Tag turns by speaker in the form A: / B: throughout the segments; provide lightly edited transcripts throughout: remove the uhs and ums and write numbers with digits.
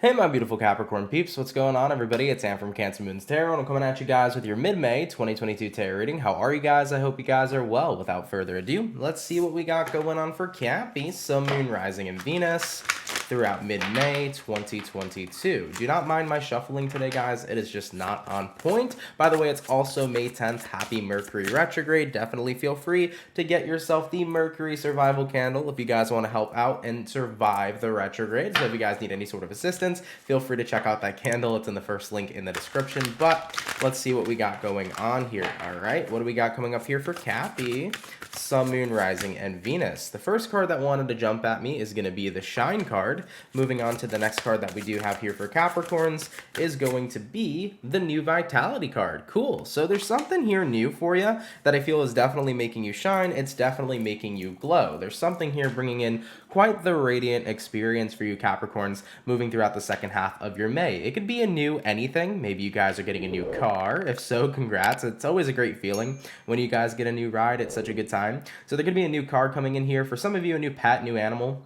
A: Hey my beautiful Capricorn peeps, what's going on everybody? It's Sam from CancerMoonsTarot and I'm coming at you guys with your mid-May 2022 tarot reading. How are you guys? I hope you guys are well. Without further ado, let's see what we got going on for Cappy, Sun, Moon, Rising, and Venus throughout mid-May 2022. Do not mind my shuffling today, guys. It is just not on point. By the way, it's also May 10th. Happy Mercury retrograde. Definitely feel free to get yourself the Mercury survival candle if you guys want to help out and survive the retrograde. So if you guys need any sort of assistance, feel free to check out that candle. It's in the first link in the description. But let's see what we got going on here. All right, what do we got coming up here for Cappy, Sun, Moon, Rising, and Venus? The first card that wanted to jump at me is going to be the Shine card. Moving on to the next card that we do have here for Capricorns is going to be the New Vitality card. Cool. So there's something here new for you that I feel is definitely making you shine. It's definitely making you glow. There's something here bringing in quite the radiant experience for you Capricorns moving throughout the second half of your May. It could be a new anything. Maybe you guys are getting a new car. If so, congrats. It's always a great feeling when you guys get a new ride. It's such a good time. So there could be a new car coming in here. For some of you, a new pet, new animal.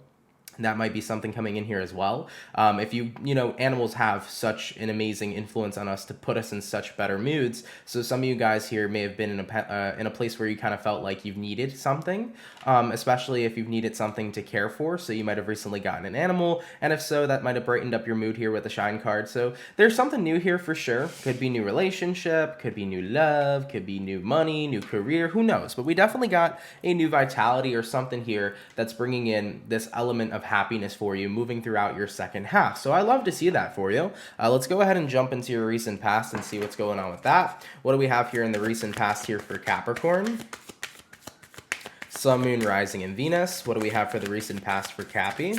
A: That might be something coming in here as well. If animals have such an amazing influence on us to put us in such better moods. So some of you guys here may have been in a place where you kind of felt like you've needed something, especially if you've needed something to care for. So you might have recently gotten an animal, and if so, that might have brightened up your mood here with the Shine card. So there's something new here for sure. Could be new relationship, could be new love, could be new money, new career, who knows? But we definitely got a new vitality or something here that's bringing in this element of happiness for you moving throughout your second half. So I love to see that for you. Let's go ahead and jump into your recent past and see what's going on with that. What do we have here in the recent past here for Capricorn? Sun, Moon, Rising, and Venus. What do we have for the recent past for Cappy?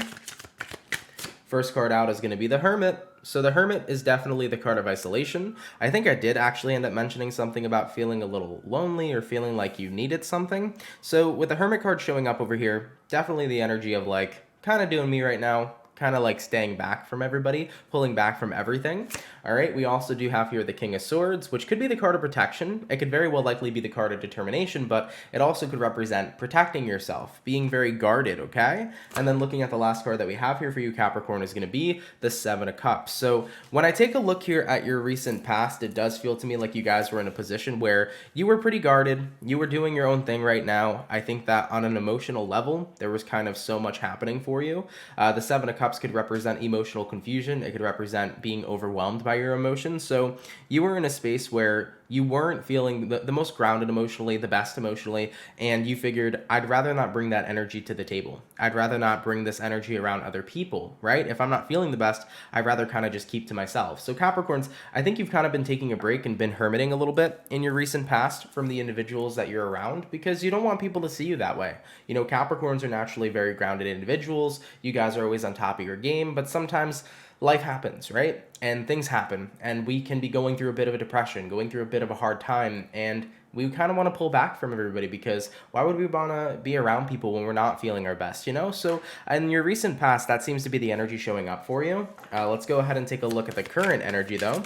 A: First card out is going to be the Hermit. So the Hermit is definitely the card of isolation. I think I did actually end up mentioning something about feeling a little lonely or feeling like you needed something. So with the Hermit card showing up over here, definitely the energy of like, kind of doing me right now, kind of like staying back from everybody, pulling back from everything. All right, we also do have here the King of Swords, which could be the card of protection. It could very well likely be the card of determination, but it also could represent protecting yourself, being very guarded, okay? And then looking at the last card that we have here for you, Capricorn, is going to be the Seven of Cups. So when I take a look here at your recent past, it does feel to me like you guys were in a position where you were pretty guarded. You were doing your own thing right now. I think that on an emotional level, there was kind of so much happening for you. The Seven of Cups could represent emotional confusion. It could represent being overwhelmed by your emotions. So you were in a space where you weren't feeling the most grounded emotionally, the best emotionally, and you figured, I'd rather not bring that energy to the table. I'd rather not bring this energy around other people, right? If I'm not feeling the best, I'd rather kind of just keep to myself. So Capricorns, I think you've kind of been taking a break and been hermiting a little bit in your recent past from the individuals that you're around because you don't want people to see you that way. You know, Capricorns are naturally very grounded individuals. You guys are always on top of your game, but sometimes life happens, right? And things happen, and we can be going through a bit of a depression, going through a bit of a hard time, and we kind of want to pull back from everybody because why would we want to be around people when we're not feeling our best, you know? So in your recent past, that seems to be the energy showing up for you. Let's go ahead and take a look at the current energy, though.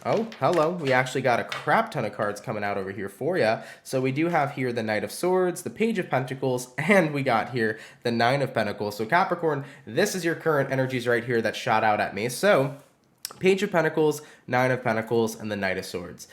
A: Oh, hello. We actually got a crap ton of cards coming out over here for you. So we do have here the Knight of Swords, the Page of Pentacles, and we got here the Nine of Pentacles. So Capricorn, this is your current energies right here that shot out at me. So Page of Pentacles, Nine of Pentacles, and the Knight of Swords.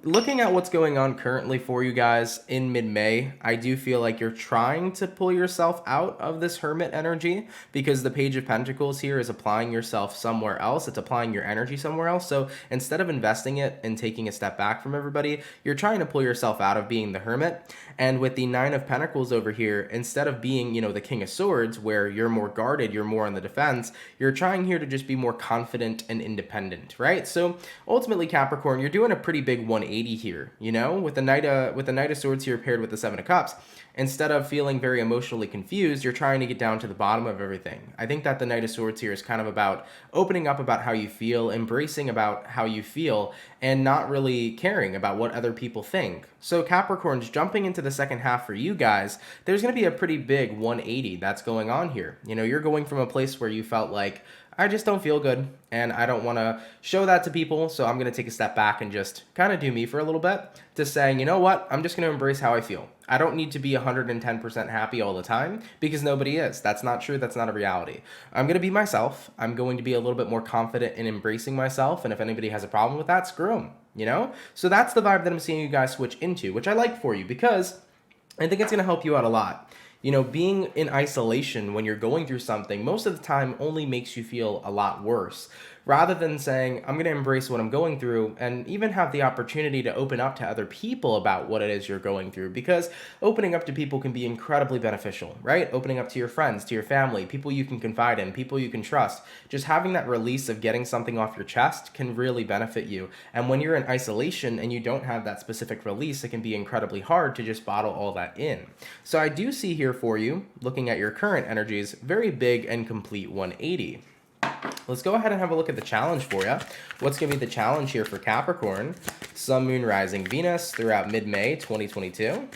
A: Looking at what's going on currently for you guys in mid-May, I do feel like you're trying to pull yourself out of this Hermit energy because the Page of Pentacles here is applying yourself somewhere else. It's applying your energy somewhere else. So instead of investing it and taking a step back from everybody, you're trying to pull yourself out of being the Hermit. And with the Nine of Pentacles over here, instead of being, you know, the King of Swords, where you're more guarded, you're more on the defense, you're trying here to just be more confident and independent, right? So ultimately, Capricorn, you're doing a pretty big 180 here, you know, with the Knight of Swords here paired with the Seven of Cups. Instead of feeling very emotionally confused, you're trying to get down to the bottom of everything. I think that the Knight of Swords here is kind of about opening up about how you feel, embracing about how you feel, and not really caring about what other people think. So Capricorns, jumping into the second half for you guys, there's going to be a pretty big 180 that's going on here. You know, you're going from a place where you felt like I just don't feel good, and I don't want to show that to people, so I'm going to take a step back and just kind of do me for a little bit to saying, you know what, I'm just going to embrace how I feel. I don't need to be 110% happy all the time because nobody is. That's not true. That's not a reality. I'm going to be myself. I'm going to be a little bit more confident in embracing myself, and if anybody has a problem with that, screw them, you know? So that's the vibe that I'm seeing you guys switch into, which I like for you because I think it's going to help you out a lot. You know, being in isolation when you're going through something most of the time only makes you feel a lot worse. Rather than saying, I'm going to embrace what I'm going through and even have the opportunity to open up to other people about what it is you're going through. Because opening up to people can be incredibly beneficial, right? Opening up to your friends, to your family, people you can confide in, people you can trust. Just having that release of getting something off your chest can really benefit you. And when you're in isolation and you don't have that specific release, it can be incredibly hard to just bottle all that in. So I do see here for you, looking at your current energies, very big and complete 180. Let's go ahead and have a look at the challenge for you. What's going to be the challenge here for Capricorn? Sun, Moon, Rising, Venus throughout mid-May 2022.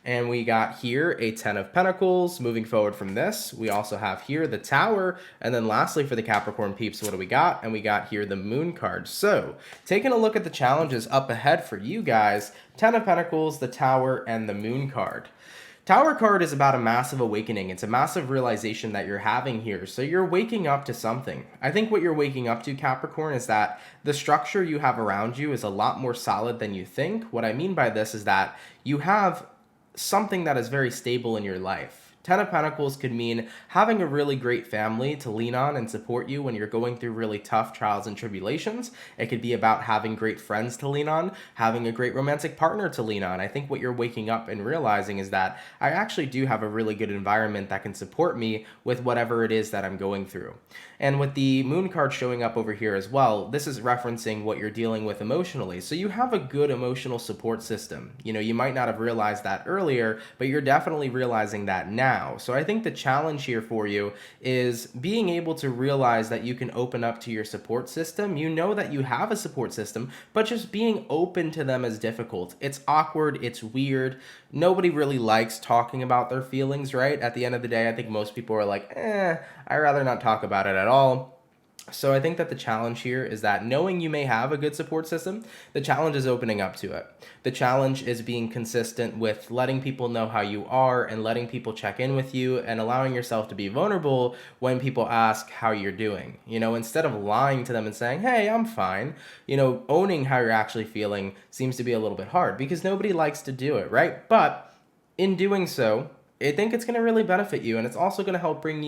A: And we got here a 10 of Pentacles. Moving forward from this, we also have here the Tower. And then lastly for the Capricorn peeps, what do we got? And we got here the Moon card. So taking a look at the challenges up ahead for you guys, 10 of Pentacles, the Tower, and the Moon card. Tower card is about a massive awakening. It's a massive realization that you're having here. So you're waking up to something. I think what you're waking up to, Capricorn, is that the structure you have around you is a lot more solid than you think. What I mean by this is that you have something that is very stable in your life. 10 of Pentacles could mean having a really great family to lean on and support you when you're going through really tough trials and tribulations. It could be about having great friends to lean on, having a great romantic partner to lean on. I think what you're waking up and realizing is that I actually do have a really good environment that can support me with whatever it is that I'm going through. And with the Moon card showing up over here as well, this is referencing what you're dealing with emotionally. So you have a good emotional support system. You know, you might not have realized that earlier, but you're definitely realizing that now. So I think the challenge here for you is being able to realize that you can open up to your support system. You know that you have a support system, but just being open to them is difficult. It's awkward. It's weird. Nobody really likes talking about their feelings, right? At the end of the day, I think most people are like, I'd rather not talk about it at all. So I think that the challenge here is that knowing you may have a good support system, the challenge is opening up to it. The challenge is being consistent with letting people know how you are and letting people check in with you and allowing yourself to be vulnerable when people ask how you're doing. You know, instead of lying to them and saying, hey, I'm fine, you know, owning how you're actually feeling seems to be a little bit hard because nobody likes to do it, right? But in doing so, I think it's going to really benefit you, and it's also going to help bring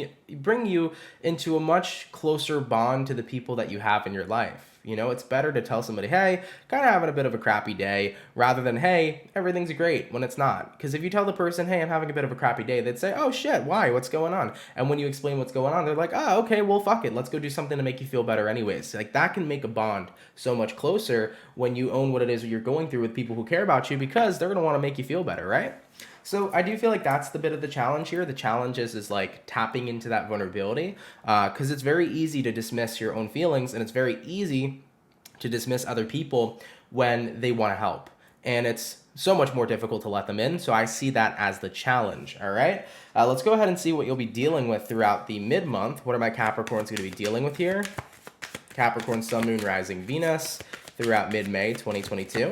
A: you into a much closer bond to the people that you have in your life. You know, it's better to tell somebody, hey, kind of having a bit of a crappy day, rather than, hey, everything's great, when it's not. Because if you tell the person, hey, I'm having a bit of a crappy day, they'd say, oh shit, why? What's going on? And when you explain what's going on, they're like, oh, okay, well, fuck it. Let's go do something to make you feel better anyways. Like, that can make a bond so much closer when you own what it is that you're going through with people who care about you, because they're going to want to make you feel better, right? So I do feel like that's the bit of the challenge here. The challenge is like tapping into that vulnerability, because it's very easy to dismiss your own feelings, and it's very easy to dismiss other people when they want to help. And it's so much more difficult to let them in. So I see that as the challenge. All right. Let's go ahead and see what you'll be dealing with throughout the mid-month. What are my Capricorns going to be dealing with here? Capricorn, Sun, Moon, Rising, Venus throughout mid-May 2022.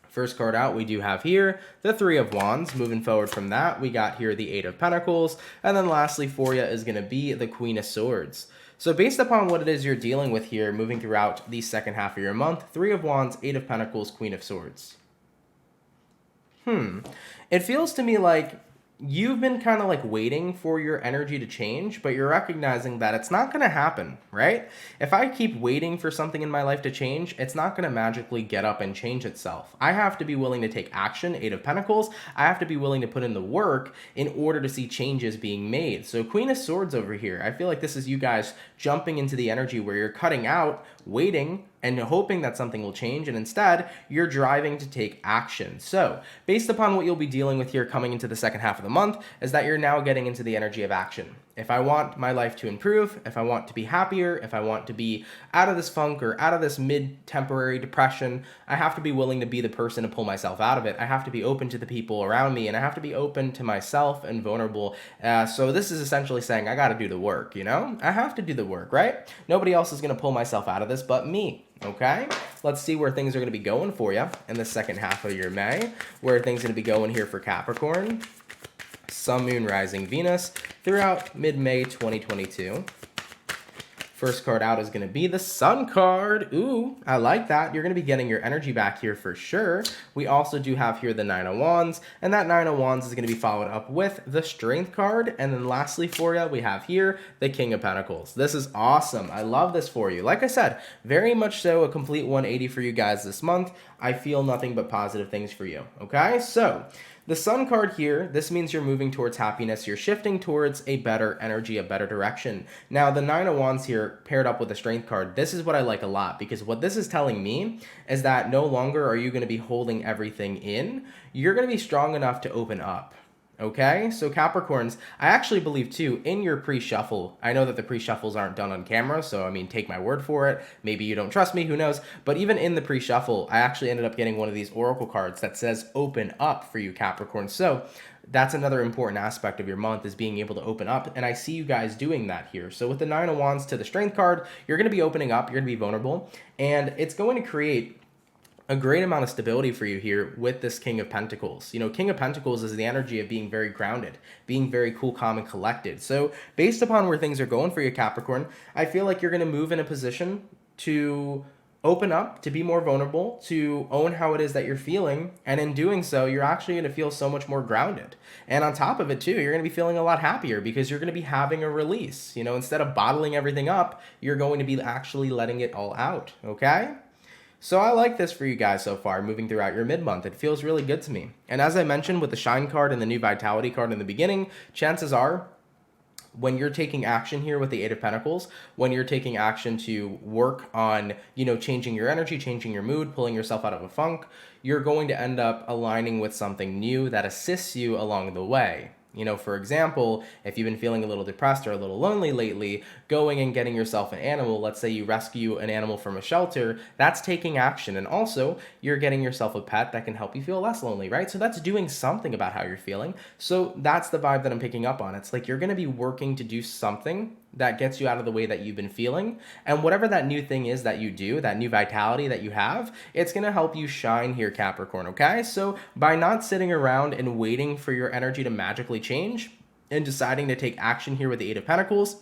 A: First card out, we do have here the Three of Wands. Moving forward from that, we got here the Eight of Pentacles. And then lastly for you is going to be the Queen of Swords. So based upon what it is you're dealing with here, moving throughout the second half of your month, Three of Wands, Eight of Pentacles, Queen of Swords. It feels to me like you've been kind of like waiting for your energy to change, but you're recognizing that it's not going to happen, right? If I keep waiting for something in my life to change, it's not going to magically get up and change itself. I have to be willing to take action, Eight of Pentacles. I have to be willing to put in the work in order to see changes being made. So Queen of Swords over here, I feel like this is you guys jumping into the energy where you're cutting out, waiting, and hoping that something will change, and instead, you're driving to take action. So, based upon what you'll be dealing with here coming into the second half of the month, is that you're now getting into the energy of action. If I want my life to improve, if I want to be happier, if I want to be out of this funk or out of this mid-temporary depression, I have to be willing to be the person to pull myself out of it. I have to be open to the people around me, and I have to be open to myself and vulnerable. So this is essentially saying I got to do the work, you know? I have to do the work, right? Nobody else is going to pull myself out of this but me. Okay, let's see where things are going to be going for you in the second half of your May. Where things are going to be going here for Capricorn. Sun, Moon, Rising, Venus throughout mid-May 2022. First card out is going to be the Sun card. Ooh, I like that. You're going to be getting your energy back here for sure. We also do have here the Nine of Wands, and that Nine of Wands is going to be followed up with the Strength card. And then lastly for you, we have here the King of Pentacles. This is awesome. I love this for you. Like I said, very much so a complete 180 for you guys this month. I feel nothing but positive things for you. Okay, so the Sun card here, this means you're moving towards happiness. You're shifting towards a better energy, a better direction. Now, the Nine of Wands here paired up with the Strength card, this is what I like a lot, because what this is telling me is that no longer are you going to be holding everything in. You're going to be strong enough to open up. Okay, so Capricorns, I actually believe too, in your pre-shuffle, I know that the pre-shuffles aren't done on camera, so I mean, take my word for it. Maybe you don't trust me, who knows? But even in the pre-shuffle, I actually ended up getting one of these oracle cards that says open up for you, Capricorn. So that's another important aspect of your month, is being able to open up, and I see you guys doing that here. So with the Nine of Wands to the Strength card, you're going to be opening up, you're going to be vulnerable, and it's going to create a great amount of stability for you here with this King of Pentacles. You know, King of Pentacles is the energy of being very grounded, being very cool, calm, and collected. So based upon where things are going for you, Capricorn, I feel like you're going to move in a position to open up, to be more vulnerable, to own how it is that you're feeling. And in doing so, you're actually going to feel so much more grounded. And on top of it too, you're going to be feeling a lot happier because you're going to be having a release. You know, instead of bottling everything up, you're going to be actually letting it all out. Okay? So I like this for you guys so far, moving throughout your mid-month. It feels really good to me. And as I mentioned with the Shine card and the New Vitality card in the beginning, chances are, when you're taking action here with the Eight of Pentacles, when you're taking action to work on, you know, changing your energy, changing your mood, pulling yourself out of a funk, you're going to end up aligning with something new that assists you along the way. You know, for example, if you've been feeling a little depressed or a little lonely lately, going and getting yourself an animal, let's say you rescue an animal from a shelter, that's taking action. And also, you're getting yourself a pet that can help you feel less lonely, right? So that's doing something about how you're feeling. So that's the vibe that I'm picking up on. It's like you're going to be working to do something that gets you out of the way that you've been feeling. And whatever that new thing is that you do, that new vitality that you have, it's going to help you shine here, Capricorn, okay? So by not sitting around and waiting for your energy to magically change and deciding to take action here with the Eight of Pentacles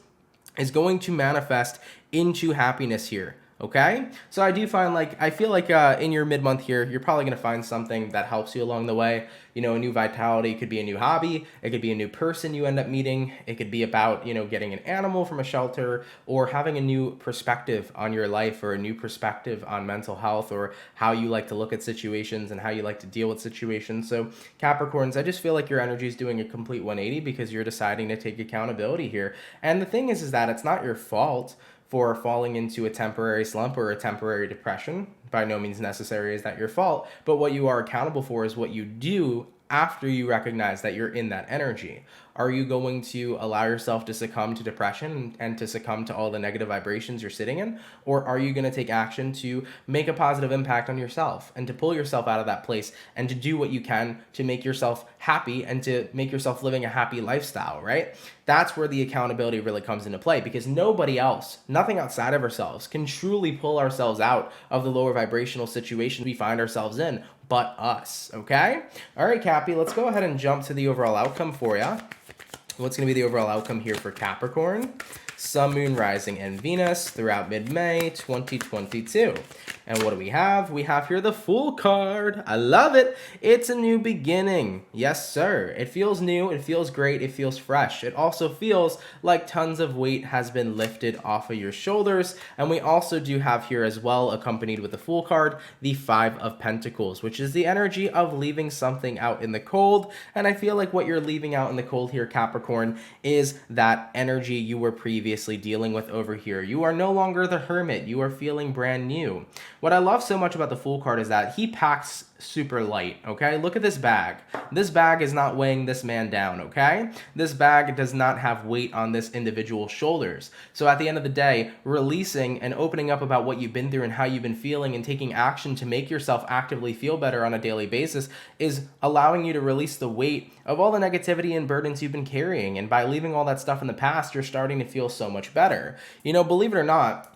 A: is going to manifest into happiness here. Okay, so I do find I feel like in your mid-month here, you're probably going to find something that helps you along the way. You know, a new vitality could be a new hobby. It could be a new person you end up meeting. It could be about, you know, getting an animal from a shelter or having a new perspective on your life or a new perspective on mental health or how you like to look at situations and how you like to deal with situations. So Capricorns, I just feel like your energy is doing a complete 180 because you're deciding to take accountability here. And the thing is that it's not your fault for falling into a temporary slump or a temporary depression. By no means necessary is that your fault, but what you are accountable for is what you do after you recognize that you're in that energy. Are you going to allow yourself to succumb to depression and to succumb to all the negative vibrations you're sitting in? Or are you going to take action to make a positive impact on yourself and to pull yourself out of that place and to do what you can to make yourself happy and to make yourself living a happy lifestyle, right? That's where the accountability really comes into play, because nobody else, nothing outside of ourselves, can truly pull ourselves out of the lower vibrational situation we find ourselves in but us, okay? All right, Cappy, let's go ahead and jump to the overall outcome for you. What's going to be the overall outcome here for Capricorn? Sun, Moon, Rising, and Venus throughout mid-May 2022. And what do we have? We have here the Fool card. I love it. It's a new beginning. Yes, sir. It feels new. It feels great. It feels fresh. It also feels like tons of weight has been lifted off of your shoulders. And we also do have here as well, accompanied with the Fool card, the Five of Pentacles, which is the energy of leaving something out in the cold. And I feel like what you're leaving out in the cold here, Capricorn, is that energy you were previously dealing with over here. You are no longer the hermit. You are feeling brand new. What I love so much about the Fool card is that he packs super light, okay? Look at this bag. This bag is not weighing this man down, okay? This bag does not have weight on this individual's shoulders. So at the end of the day, releasing and opening up about what you've been through and how you've been feeling and taking action to make yourself actively feel better on a daily basis is allowing you to release the weight of all the negativity and burdens you've been carrying. And by leaving all that stuff in the past, you're starting to feel so much better. You know, believe it or not,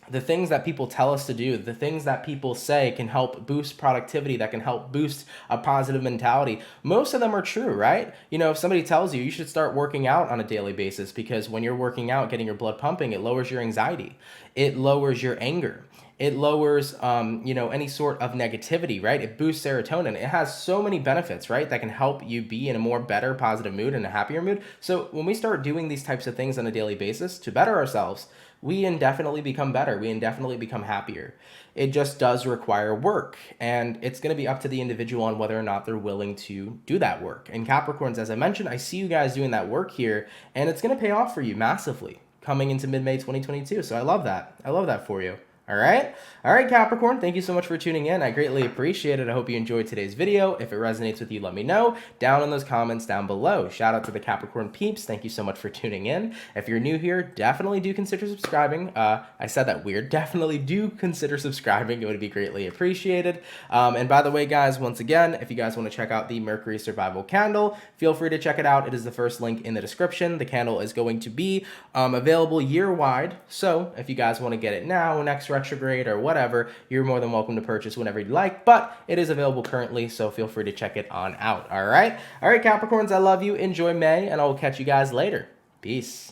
A: the things that people tell us to do, the things that people say can help boost productivity, that can help boost a positive mentality. Most of them are true, right? You know, if somebody tells you should start working out on a daily basis because when you're working out, getting your blood pumping, it lowers your anxiety. It lowers your anger. It lowers, any sort of negativity, right? It boosts serotonin. It has so many benefits, right? That can help you be in a more better, positive mood and a happier mood. So when we start doing these types of things on a daily basis to better ourselves, we indefinitely become better. We indefinitely become happier. It just does require work, and it's going to be up to the individual on whether or not they're willing to do that work. And Capricorns, as I mentioned, I see you guys doing that work here, and it's going to pay off for you massively coming into mid-May 2022. So I love that. I love that for you. All right, Capricorn, thank you so much for tuning in. I greatly appreciate it. I hope you enjoyed today's video. If it resonates with you, let me know down in those comments down below. Shout out to the Capricorn peeps. Thank you so much for tuning in. If you're new here, definitely do consider subscribing. I said that weird. Definitely do consider subscribing. It would be greatly appreciated. And by the way, guys, once again, if you guys want to check out the Mercury Survival Candle, feel free to check it out. It is the first link in the description. The candle is going to be available year-wide. So if you guys want to get it now, next retrograde or whatever, you're more than welcome to purchase whenever you'd like, but it is available currently, so feel free to check it on out. All right, Capricorns, I love you. Enjoy May, and I will catch you guys later. Peace.